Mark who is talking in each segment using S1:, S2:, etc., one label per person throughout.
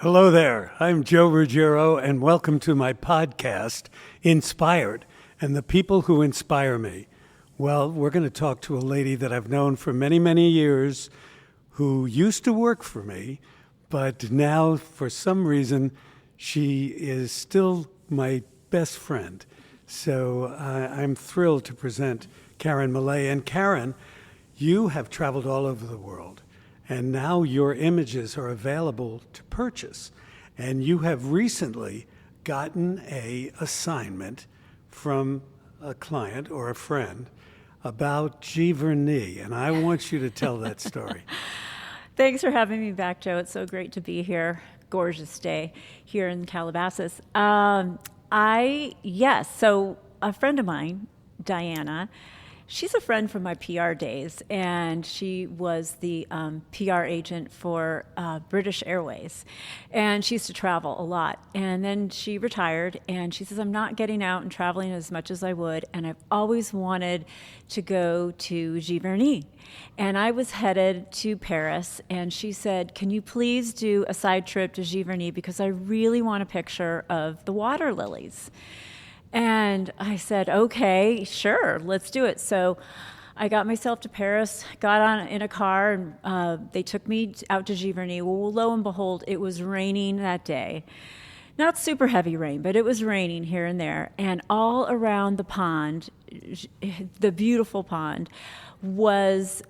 S1: Hello there. I'm Joe Ruggiero, and welcome to my podcast, Inspired, and the people who inspire me. Well, we're going to talk to a lady that I've known for many, many years who used to work for me, but now, for some reason, she is still my best friend. So I'm thrilled to present Karyn Millet. And Karyn, you have traveled all over the world. And now your images are available to purchase. And you have recently gotten an assignment from a client or a friend about Giverny. And I want you to tell that story.
S2: Thanks for having me back, Joe. It's so great to be here. Gorgeous day here in Calabasas. So a friend of mine, Diana, she's a friend from my PR days, and she was the PR agent for British Airways, and she used to travel a lot. And then she retired, and she says, I'm not getting out and traveling as much as I would, and I've always wanted to go to Giverny. And I was headed to Paris, and she said, can you please do a side trip to Giverny, because I really want a picture of the water lilies. And I said, okay, sure, let's do it. So I got myself to Paris, got on in a car, and they took me out to Giverny. Well, lo and behold, it was raining that day. Not super heavy rain, but it was raining here and there. And all around the pond, the beautiful pond, was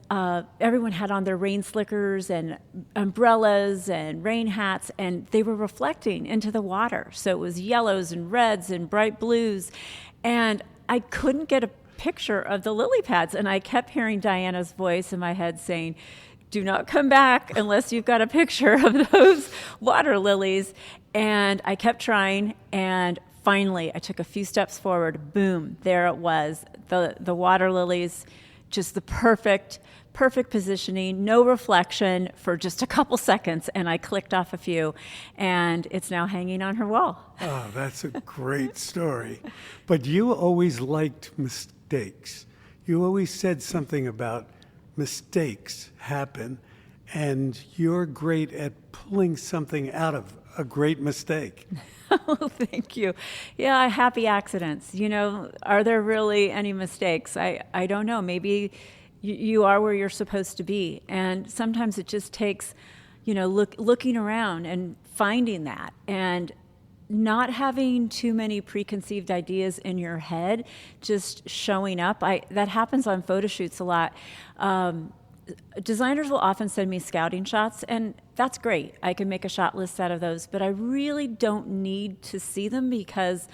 S2: everyone had on their rain slickers and umbrellas and rain hats, and they were reflecting into the water. So it was yellows and reds and bright blues, and I couldn't get a picture of the lily pads, and I kept hearing Diana's voice in my head saying, do not come back unless you've got a picture of those water lilies. And I kept trying, and finally I took a few steps forward. Boom, there it was, the water lilies. Just the perfect positioning, no reflection for just a couple seconds, and I clicked off a few, and it's now hanging on her wall.
S1: Oh, that's a great story. But you always liked mistakes. You always said something about mistakes happen, and you're great at pulling something out of a great mistake.
S2: Oh, thank you. Yeah, happy accidents. Are there really any mistakes? I don't know. Maybe you are where you're supposed to be. And sometimes it just takes, looking around and finding that and not having too many preconceived ideas in your head, just showing up. That happens on photo shoots a lot. Designers will often send me scouting shots, and that's great. I can make a shot list out of those, but I really don't need to see them because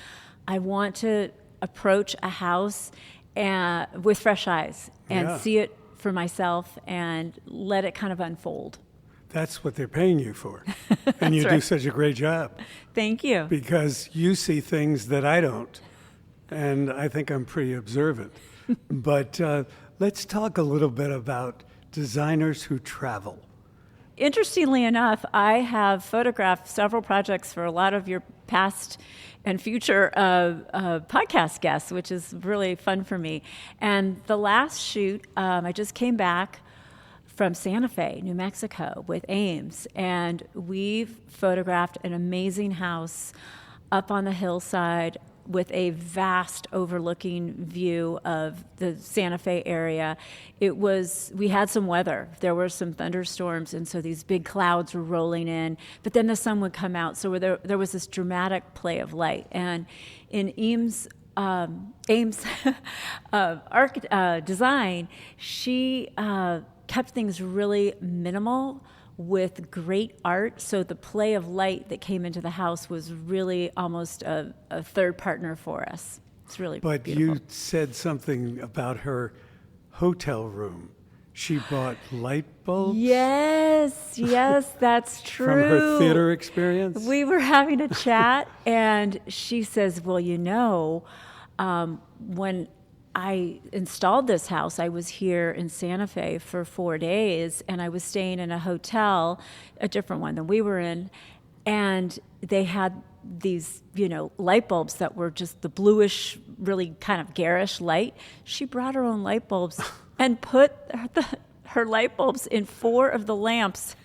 S2: I want to approach a house with fresh eyes and see it for myself and let it kind of unfold.
S1: That's what they're paying you for. And you do such a great job.
S2: Thank you.
S1: Because you see things that I don't. And I think I'm pretty observant. But let's talk a little bit about designers who travel.
S2: Interestingly enough, I have photographed several projects for a lot of your past and future podcast guests, which is really fun for me. And the last shoot, I just came back from Santa Fe, New Mexico with Ames, and we've photographed an amazing house up on the hillside with a vast overlooking view of the Santa Fe area. We had some weather. There were some thunderstorms, and so these big clouds were rolling in, but then the sun would come out. So there was this dramatic play of light. And in Ames design, she kept things really minimal with great art, so the play of light that came into the house was really almost a third partner for us. It's really beautiful.
S1: But you said something about her hotel room. She bought light bulbs?
S2: Yes, that's true.
S1: From her theater experience?
S2: We were having a chat, and she says, well, when I installed this house, I was here in Santa Fe for 4 days, and I was staying in a hotel, a different one than we were in, and they had these, light bulbs that were just the bluish, really kind of garish light. She brought her own light bulbs and put her light bulbs in 4 of the lamps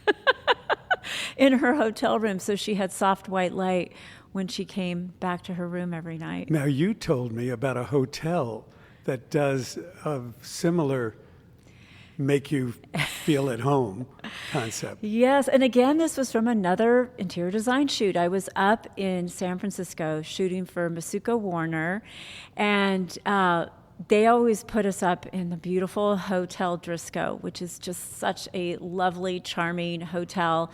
S2: in her hotel room, so she had soft white light when she came back to her room every night.
S1: Now, you told me about a hotel that does a similar make you feel at home concept.
S2: Yes, and again, this was from another interior design shoot. I was up in San Francisco shooting for Masuko Warner, and they always put us up in the beautiful Hotel Driscoll, which is just such a lovely, charming hotel.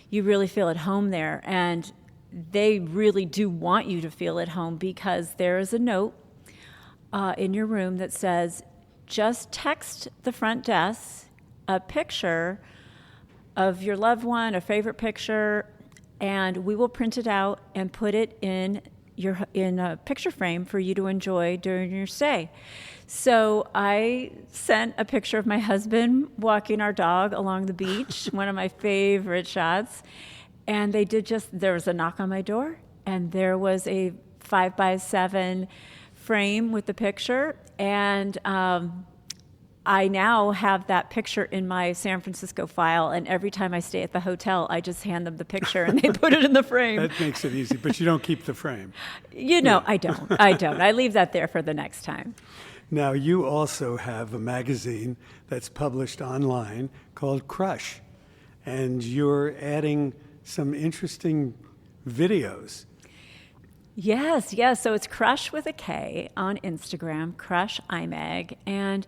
S2: You really feel at home there, and they really do want you to feel at home because there is a note in your room that says, just text the front desk a picture of your loved one, a favorite picture, and we will print it out and put it in a picture frame for you to enjoy during your stay. So I sent a picture of my husband walking our dog along the beach, one of my favorite shots, and there was a knock on my door, and there was a 5x7 frame with the picture, and I now have that picture in my San Francisco file, and every time I stay at the hotel, I just hand them the picture and they put it in the frame.
S1: That makes it easy, but you don't keep the frame.
S2: I don't. I leave that there for the next time.
S1: Now, you also have a magazine that's published online called Crush, and you're adding some interesting videos.
S2: Yes. So it's Crush with a K on Instagram, Crush iMag. And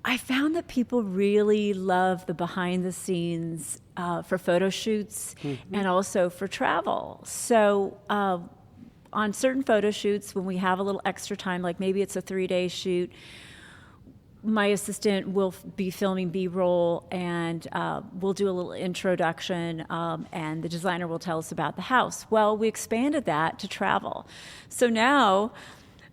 S2: I found that people really love the behind the scenes for photo shoots and also for travel. So on certain photo shoots, when we have a little extra time, like maybe it's a 3-day shoot, my assistant will be filming B-roll, and we'll do a little introduction, and the designer will tell us about the house. Well, we expanded that to travel. So now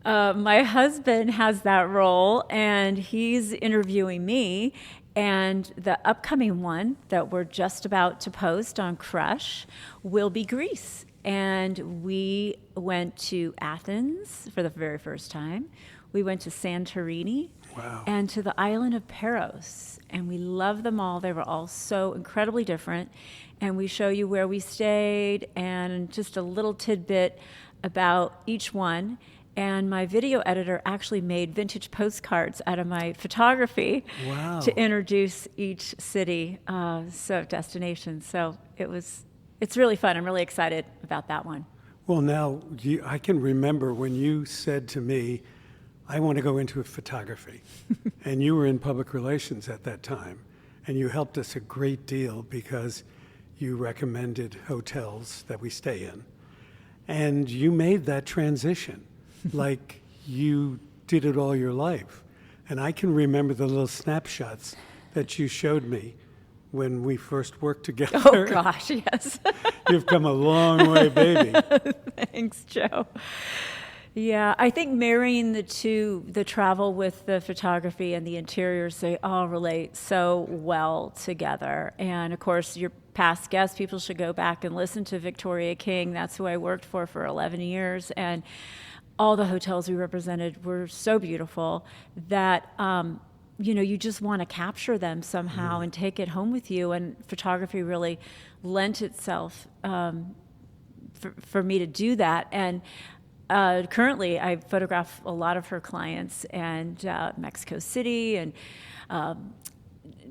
S2: my husband has that role, and he's interviewing me. And the upcoming one that we're just about to post on Crush will be Greece. And we went to Athens for the very first time. We went to Santorini.
S1: Wow.
S2: And to the island of Paros. And we love them all. They were all so incredibly different. And we show you where we stayed and just a little tidbit about each one. And my video editor actually made vintage postcards out of my photography.
S1: Wow.
S2: To introduce each city, destination. So it's really fun. I'm really excited about that one.
S1: Well, now, I can remember when you said to me, I want to go into photography. And you were in public relations at that time. And you helped us a great deal because you recommended hotels that we stay in. And you made that transition like you did it all your life. And I can remember the little snapshots that you showed me when we first worked together.
S2: Oh, gosh, yes.
S1: You've come a long way, baby.
S2: Thanks, Joe. Yeah, I think marrying the two, the travel with the photography and the interiors, they all relate so well together. And of course, your past guests, people should go back and listen to Victoria King. That's who I worked for 11 years. And all the hotels we represented were so beautiful that, you just want to capture them somehow and take it home with you. And photography really lent itself for me to do that. And currently, I photograph a lot of her clients, and Mexico City and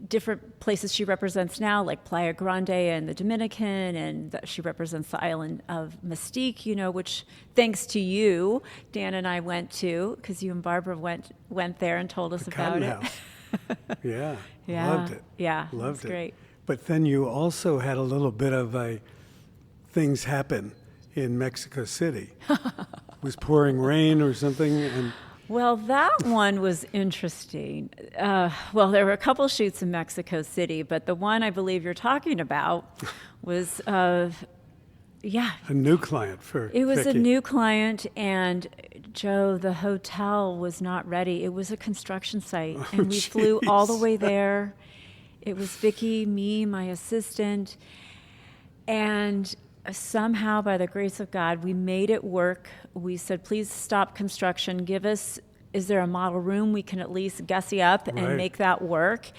S2: different places she represents now, like Playa Grande and the Dominican, and she represents the island of Mystique, which thanks to you, Dan and I went to, because you and Barbara went there and told us about it.
S1: Yeah,
S2: yeah,
S1: loved it.
S2: Yeah,
S1: loved it.
S2: Great.
S1: But then you also had a little bit of things happen in Mexico City. It was pouring rain or something, and
S2: well, that one was interesting. Well, there were a couple shoots in Mexico City, but the one I believe you're talking about was,
S1: a new client for
S2: It was
S1: Vicky.
S2: a new client, and Joe, the hotel was not ready. It was a construction site, and we flew all the way there. It was Vicky, me, my assistant, and somehow, by the grace of God, we made it work. We said, please stop construction. Is there a model room we can at least gussy up and
S1: Right.
S2: make that work?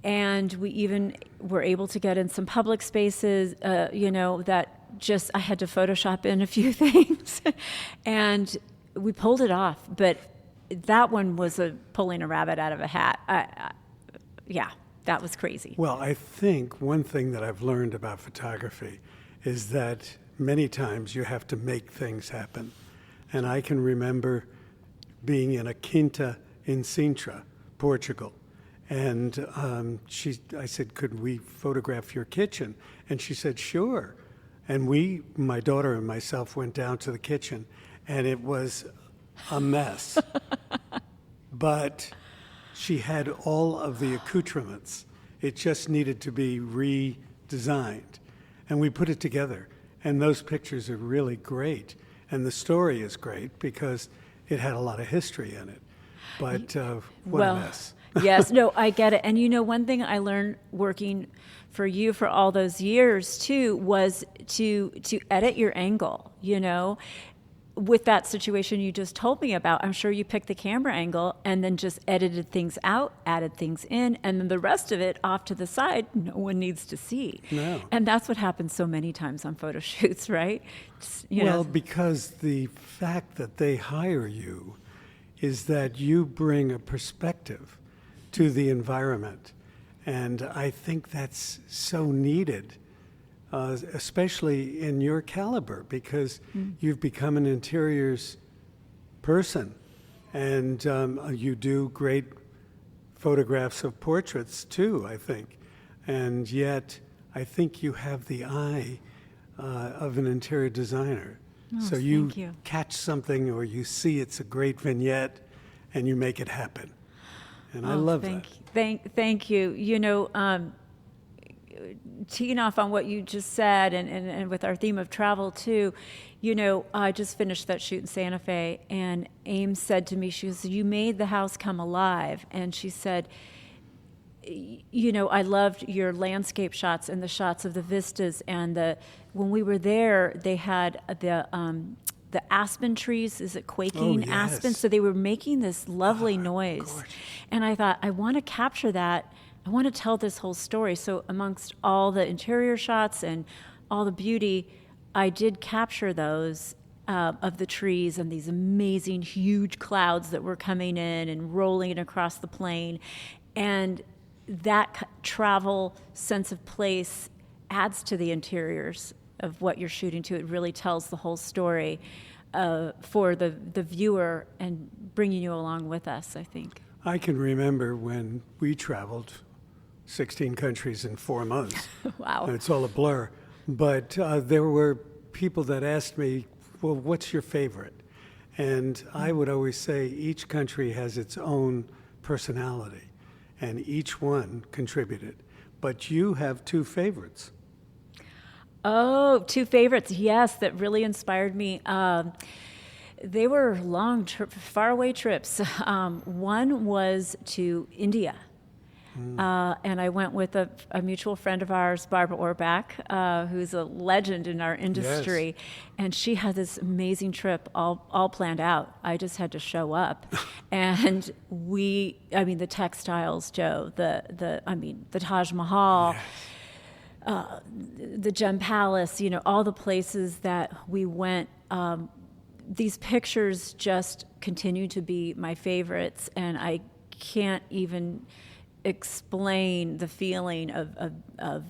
S2: And we even were able to get in some public spaces, that just I had to Photoshop in a few things. And we pulled it off. But that one was pulling a rabbit out of a hat. Yeah, that was crazy.
S1: Well, I think one thing that I've learned about photography is that many times you have to make things happen. And I can remember being in a quinta in Sintra, Portugal. And I said, could we photograph your kitchen? And she said, sure. And my daughter and myself went down to the kitchen, and it was a mess. But she had all of the accoutrements. It just needed to be redesigned. And we put it together. And those pictures are really great. And the story is great because it had a lot of history in it. But what a mess.
S2: Yes, no, I get it. And one thing I learned working for you for all those years too was to edit your angle, with that situation you just told me about. I'm sure you picked the camera angle and then just edited things out, added things in, and then the rest of it off to the side, no one needs to see.
S1: No.
S2: And that's what happens so many times on photo shoots, right?
S1: Well, because the fact that they hire you is that you bring a perspective to the environment. And I think that's so needed, especially in your caliber, because you've become an interiors person. And you do great photographs of portraits too, I think. And yet, I think you have the eye of an interior designer.
S2: Oh,
S1: so
S2: thank you.
S1: catch something or you see it's a great vignette and you make it happen. And I love that.
S2: Thank you. Teeing off on what you just said and with our theme of travel too, I just finished that shoot in Santa Fe, and Ames said to me, she goes, you made the house come alive. And she said, I loved your landscape shots and the shots of the vistas, and when we were there, they had the aspen trees. Is it quaking?
S1: Oh, yes.
S2: Aspen? So they were making this lovely noise.
S1: Gorgeous.
S2: And I thought, I want to capture that. I want to tell this whole story. So amongst all the interior shots and all the beauty, I did capture those of the trees and these amazing huge clouds that were coming in and rolling across the plain. And that travel sense of place adds to the interiors of what you're shooting to. It really tells the whole story for the viewer and bringing you along with us, I think.
S1: I can remember when we traveled 16 countries in 4 months.
S2: Wow.
S1: And it's all a blur. But there were people that asked me, well, what's your favorite? And I would always say each country has its own personality, and each one contributed. But you have 2 favorites.
S2: Oh, 2 favorites, yes, that really inspired me. They were long, faraway trips. One was to India. And I went with a mutual friend of ours, Barbara Orbach, who's a legend in our industry. Yes. And she had this amazing trip all planned out. I just had to show up. And the textiles, Joe, the Taj Mahal, yes. The Gem Palace, all the places that we went. These pictures just continue to be my favorites, and I can't even explain the feeling of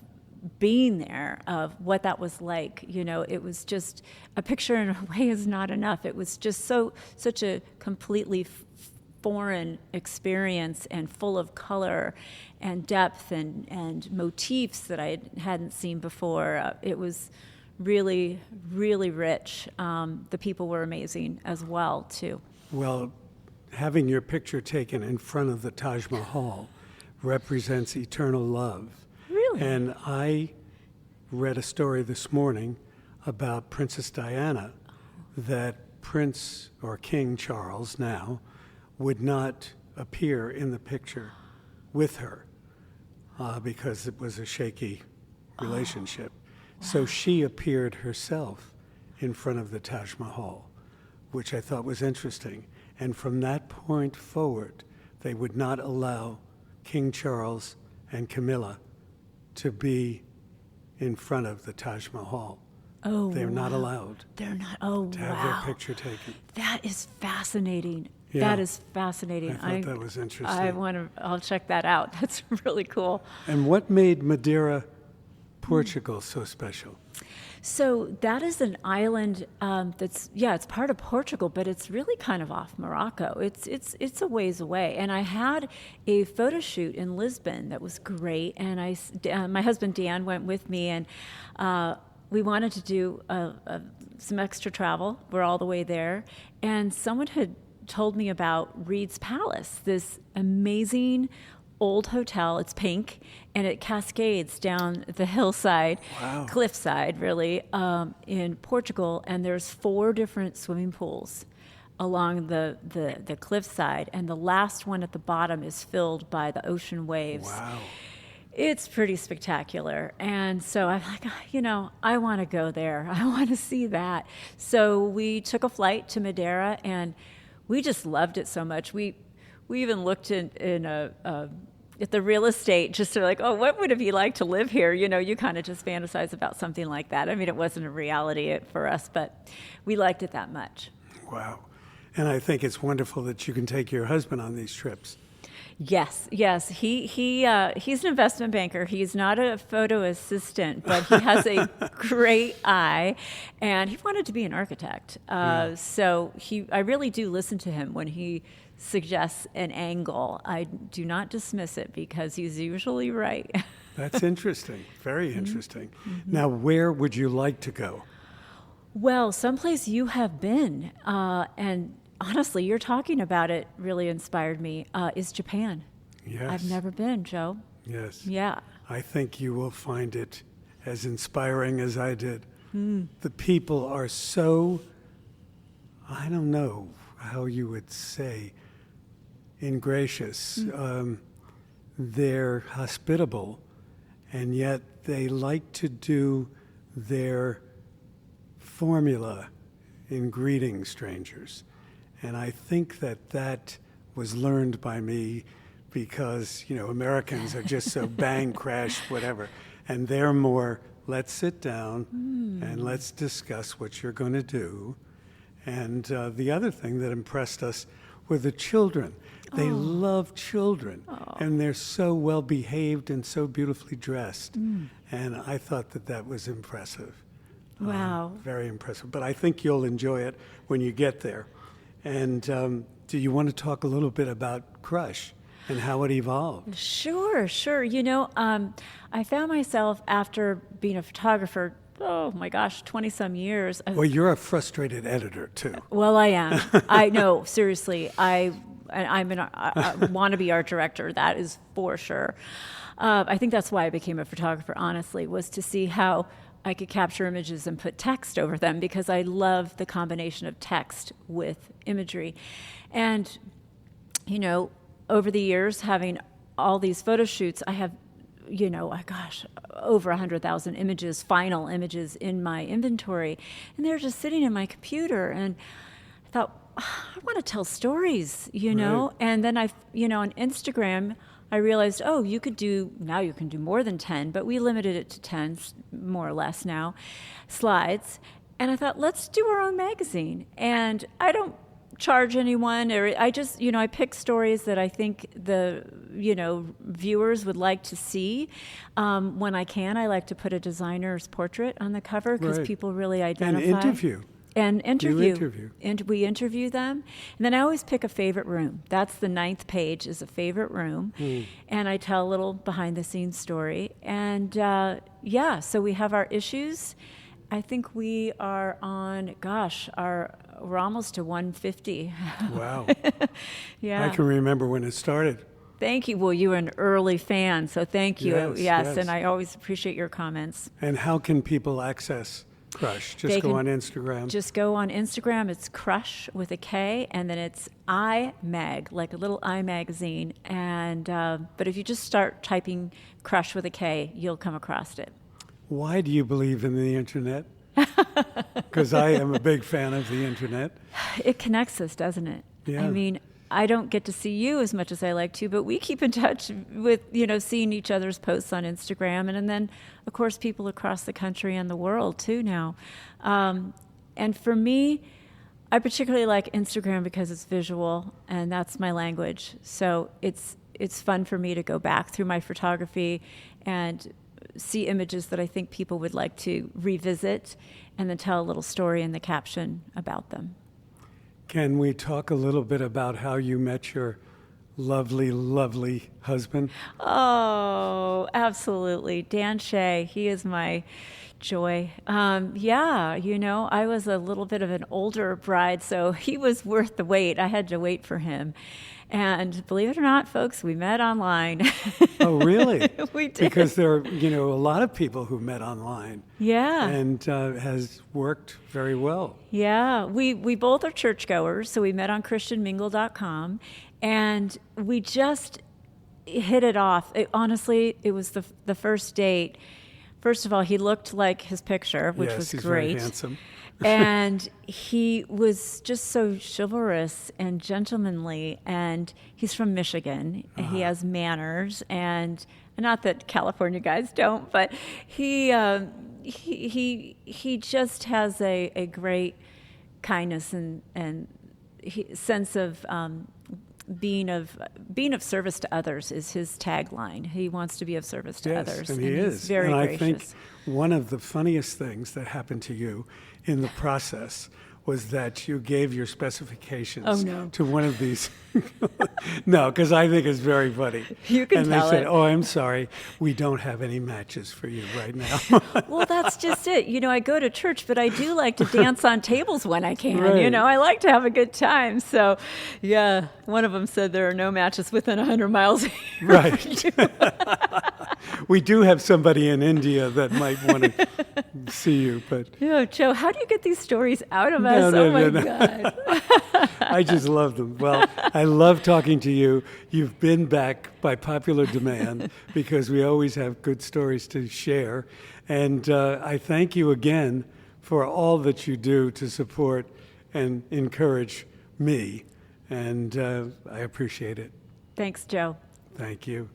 S2: being there, of what that was like. It was just, a picture in a way is not enough. It was just such a completely foreign experience and full of color and depth and motifs that I hadn't seen before. It was really, really rich. The people were amazing as well, too.
S1: Well, having your picture taken in front of the Taj Mahal represents eternal love.
S2: Really?
S1: And I read a story this morning about Princess Diana, that Prince or King Charles now would not appear in the picture with her because it was a shaky relationship. Wow. So she appeared herself in front of the Taj Mahal, which I thought was interesting. And from that point forward, they would not allow King Charles and Camilla to be in front of the Taj Mahal.
S2: Oh,
S1: They're not
S2: wow.
S1: allowed
S2: They're not. Oh,
S1: to have
S2: wow.
S1: their picture taken.
S2: That is fascinating.
S1: Yeah.
S2: That is fascinating.
S1: I thought that was interesting.
S2: I'll check that out. That's really cool.
S1: And what made Madeira, Portugal, so special?
S2: So that is an island it's part of Portugal, but it's really kind of off Morocco. It's a ways away. And I had a photo shoot in Lisbon that was great. And my husband Dan went with me, and we wanted to do some extra travel. We're all the way there, and someone had told me about Reed's Palace, this amazing old hotel. It's pink, and it cascades down the hillside,
S1: Wow.
S2: cliffside, really, in Portugal. And there's 4 different swimming pools along the cliffside, and the last one at the bottom is filled by the ocean waves.
S1: Wow.
S2: It's pretty spectacular. And so I'm like, I want to go there. I want to see that. So we took a flight to Madeira, and we just loved it so much. We even looked at the real estate just to like, oh, what would it be like to live here? You kind of just fantasize about something like that. I mean, it wasn't a reality for us, but we liked it that much.
S1: Wow. And I think it's wonderful that you can take your husband on these trips.
S2: Yes. He's an investment banker. He's not a photo assistant, but he has a great eye, and he wanted to be an architect. So I really do listen to him when he suggests an angle. I do not dismiss it because he's usually right.
S1: That's interesting. Very interesting. Now, where would you like to go?
S2: Well, someplace you have been, and honestly, you're talking about it really inspired me, is Japan.
S1: Yes.
S2: I've never been, Joe.
S1: Yes.
S2: Yeah.
S1: I think you will find it as inspiring as I did. The people are so, I don't know how you would say, ingracious. They're hospitable, and yet they like to do their formula in greeting strangers. And I think that was learned by me because, Americans are just so bang, crash, whatever. And they're more, let's sit down and let's discuss what you're going to do. And the other thing that impressed us were the children. They love children, and they're so well behaved and so beautifully dressed. And I thought that was impressive.
S2: Wow.
S1: Very impressive. But I think you'll enjoy it when you get there. And do you want to talk a little bit about Crush and how it evolved?
S2: Sure. I found myself after being a photographer, oh my gosh, 20-some years.
S1: Well, you're a frustrated editor, too.
S2: Well, I am. I know, seriously. I'm a wannabe art director, that is for sure. I think that's why I became a photographer, honestly, was to see how I could capture images and put text over them, because I love the combination of text with imagery. And, over the years, having all these photo shoots, I have, over 100,000 images, final images in my inventory. And they're just sitting in my computer. And I thought, I want to tell stories,
S1: Right.
S2: And then on Instagram, I realized, you can do more than 10, but we limited it to 10, more or less now, slides. And I thought, let's do our own magazine. And I don't charge anyone, or I just, I pick stories that I think the, viewers would like to see. When I can, I like to put a designer's portrait on the cover, because
S1: Right.
S2: people really identify.
S1: And interview.
S2: And interview.
S1: You interview.
S2: And we interview them. And then I always pick a favorite room. That's the 9th page, is a favorite room. And I tell a little behind-the-scenes story. And so we have our issues. I think we are on, we're almost to 150.
S1: Wow.
S2: Yeah.
S1: I can remember when it started.
S2: Thank you. Well, you were an early fan, so thank you.
S1: Yes.
S2: And I always appreciate your comments.
S1: And how can people access Crush?
S2: They
S1: Just go
S2: can
S1: on Instagram.
S2: Just go on Instagram. It's Crush with a K, and then it's iMag, like a little iMagazine. And but if you just start typing Crush with a K, you'll come across it.
S1: Why do you believe in the internet? Because I am a big fan of the internet.
S2: It connects us, doesn't it?
S1: Yeah.
S2: I mean, I don't get to see you as much as I like to, but we keep in touch with, seeing each other's posts on Instagram. And then, of course, people across the country and the world, too, now. And for me, I particularly like Instagram because it's visual, and that's my language. So it's fun for me to go back through my photography and see images that I think people would like to revisit, and then tell a little story in the caption about them.
S1: Can we talk a little bit about how you met your lovely, lovely husband?
S2: Oh, absolutely. Dan Shea, he is my joy. I was a little bit of an older bride, so he was worth the wait. I had to wait for him. And believe it or not, folks, we met online.
S1: Oh, really?
S2: We did.
S1: Because there are, a lot of people who met online.
S2: Yeah.
S1: And has worked very well.
S2: Yeah. We both are churchgoers, so we met on christianmingle.com, and we just hit it off. Honestly, it was the first date. First of all, he looked like his picture, which was
S1: he's
S2: great.
S1: Very handsome.
S2: And he was just so chivalrous and gentlemanly, and he's from Michigan. And he has manners, and not that California guys don't, but he just has a great kindness and sense of being of service to others is his tagline. He wants to be of service to others.
S1: And he is.
S2: He's very
S1: and
S2: gracious.
S1: I think one of the funniest things that happened to you in the process was that you gave your specifications to one of these. No, because I think it's very funny.
S2: You can
S1: and
S2: tell
S1: they said,
S2: it.
S1: "Oh, I'm sorry, we don't have any matches for you right now."
S2: Well, that's just it. I go to church, but I do like to dance on tables when I can.
S1: Right.
S2: I like to have a good time. So, yeah, one of them said there are no matches within 100 miles of here.
S1: Right. We do have somebody in India that might want to see you, but
S2: Joe, how do you get these stories out of us?
S1: No.
S2: God.
S1: I just love them. Well, I love talking to you. You've been back by popular demand because we always have good stories to share. And I thank you again for all that you do to support and encourage me. And I appreciate it.
S2: Thanks, Joe.
S1: Thank you.